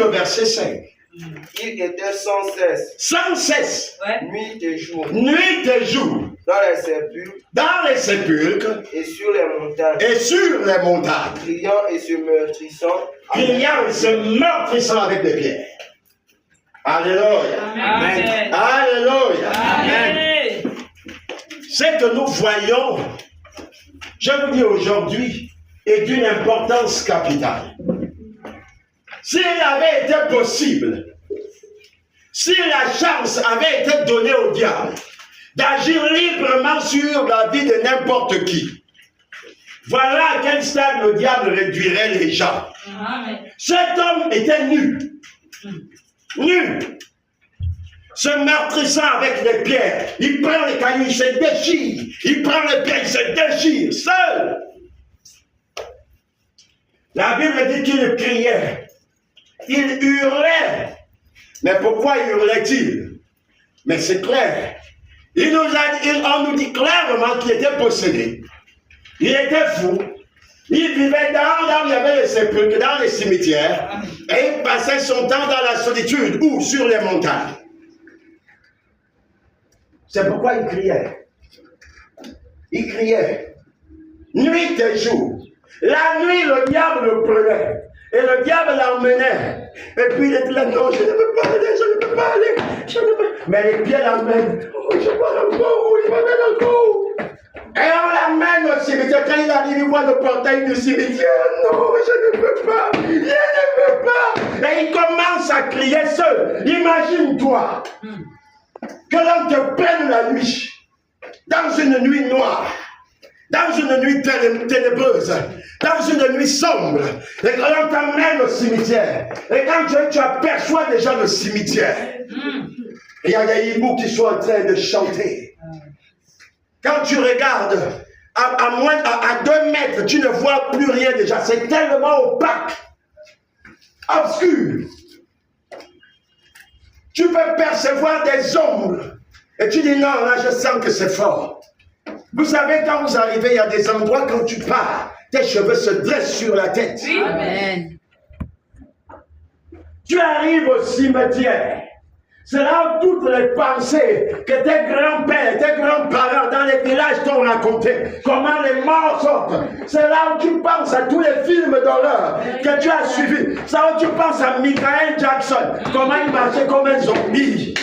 le verset 5. Il était sans cesse. Sans cesse. Ouais. Nuit et jour. Nuit et jour. Dans les sépulcres. Dans les sépulcres. Et sur les montagnes. Et sur les montagnes. Criant et se meurtrissant. Criant et se meurtrissant avec des pierres. Alléluia. Amen. Alléluia. Amen. C'est que nous voyons, je vous dis aujourd'hui, est d'une importance capitale. S'il avait été possible, si la chance avait été donnée au diable d'agir librement sur la vie de n'importe qui, voilà à quel stade le diable réduirait les gens. Amen. Cet homme était nu. Nu. Se meurtrissant avec les pierres. Il prend les cailloux, il se déchire. Il prend les pierres, il se déchire. Seul. La Bible dit qu'il criait. Il hurlait. Mais pourquoi hurlait-il? Mais c'est clair. On nous dit clairement qu'il était possédé. Il était fou. Il vivait là où il y avait les sépulcres, dans les cimetières. Et il passait son temps dans la solitude ou sur les montagnes. C'est pourquoi il criait. Il criait. Nuit et jour. La nuit, le diable le prenait. Et le diable l'emmenait. Et puis il était là, non, je ne peux pas aller, je ne peux pas aller. Je ne peux... Mais les pieds l'emmènent. Oh, je vois encore, il m'amène encore. Et on l'amène au cimetière. Quand il arrive, il voit le portail du cimetière. Non, je ne peux pas. Je ne peux pas. Et il commence à crier seul. Imagine-toi que l'on te prenne la nuit, dans une nuit noire, dans une nuit ténébreuse, dans une nuit sombre, et que l'on t'emmène au cimetière. Et quand tu aperçois déjà le cimetière, il y a des hiboux qui sont en train de chanter. Quand tu regardes, à 2 mètres, tu ne vois plus rien déjà. C'est tellement opaque, obscur. Tu peux percevoir des ombres. Et tu dis non, là je sens que c'est fort. Vous savez, quand vous arrivez, il y a des endroits, quand tu pars, tes cheveux se dressent sur la tête. Amen. Tu arrives au cimetière. C'est là où toutes les pensées que tes grands-pères, tes grands-parents dans les villages t'ont raconté, comment les morts sortent. C'est là où tu penses à tous les films d'horreur que tu as suivis. C'est là où tu penses à Michael Jackson, comment il marchait comme un zombie.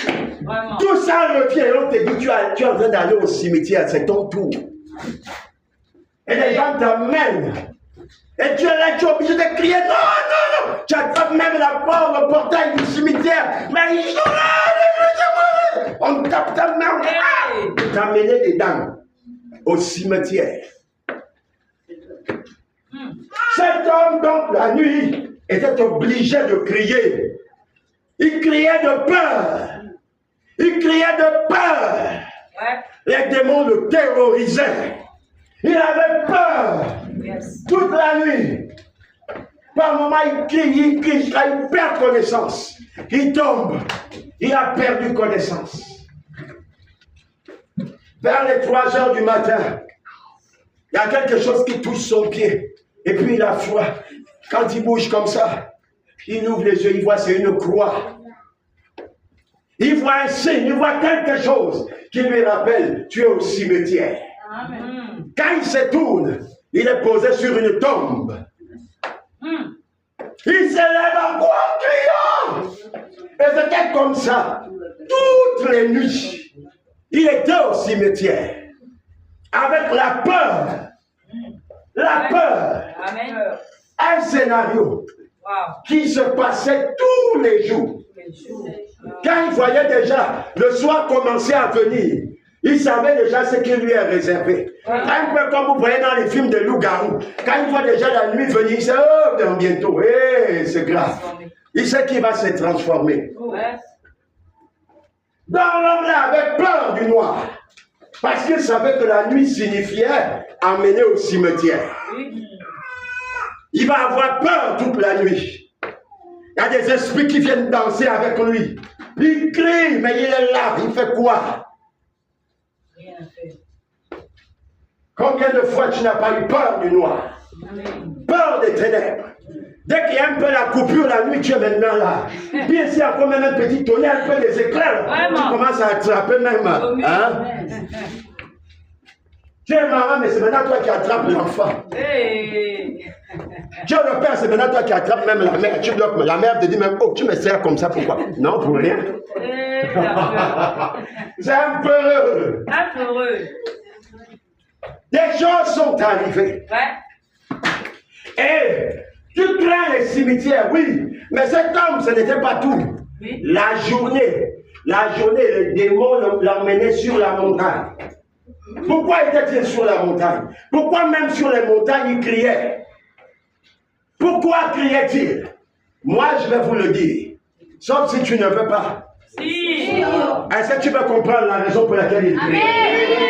Vraiment. Tout ça revient et on te dit, tu es en train d'aller au cimetière, c'est ton tour. Et les gens t'amènent. Et tu es là, tu es obligé de crier, non, non, non. Tu attrapes même la porte, le portail du cimetière. Mais ils sont là, on tape ta main. Pour t'amener dedans, au cimetière. Cet homme, donc, la nuit, était obligé de crier. Il criait de peur. Il criait de peur. Les démons le terrorisaient. Il avait peur. Toute la nuit. Par moment, il crie, il perd connaissance. Il tombe. Il a perdu connaissance. Vers les 3 heures du matin, il y a quelque chose qui touche son pied. Et puis il a froid. Quand il bouge comme ça, il ouvre les yeux, il voit c'est une croix. Il voit un signe, il voit quelque chose qui lui rappelle, tu es au cimetière. Amen. Quand il se tourne, il est posé sur une tombe. Il se lève encore en criant. Et c'était comme ça. Toutes les nuits, il était au cimetière. Avec la peur. La peur. Amen. Un scénario qui se passait tous les jours. Quand il voyait déjà le soir commencer à venir, il savait déjà ce qui lui est réservé. Un peu comme vous voyez dans les films de loup-garou. Quand il voit déjà la nuit venir, il sait, oh, bientôt, c'est grave. Il sait qu'il va se transformer. Donc l'homme là avait peur du noir. Parce qu'il savait que la nuit signifiait emmener au cimetière. Il va avoir peur toute la nuit. Il y a des esprits qui viennent danser avec lui. Il crie, mais il est là. Il fait quoi? Rien fait. Combien de fois tu n'as pas eu peur du noir? Peur des ténèbres? Dès qu'il y a un peu la coupure la nuit, tu es maintenant là. Puis ici, encore même un petit tonnerre, un peu des éclairs. Tu commences à attraper même. Hein? Tu es maman, mais c'est maintenant toi qui attrapes l'enfant. Hey. Tu es le père, c'est maintenant toi qui attrapes même la mère. Tu bloques, la mère te dit même, oh, tu me sers comme ça, pourquoi? Non, pour rien. C'est un peu heureux. Des choses sont arrivées. Et tu crains les cimetières, oui. Mais cet homme, ce n'était pas tout. Oui. La journée, le démon l'emmenait sur la montagne. Pourquoi était-il sur la montagne? Pourquoi même sur les montagnes il criait? Pourquoi criait-il? Moi, je vais vous le dire. Sauf si tu ne veux pas. Si. Est-ce que tu veux comprendre la raison pour laquelle il criait?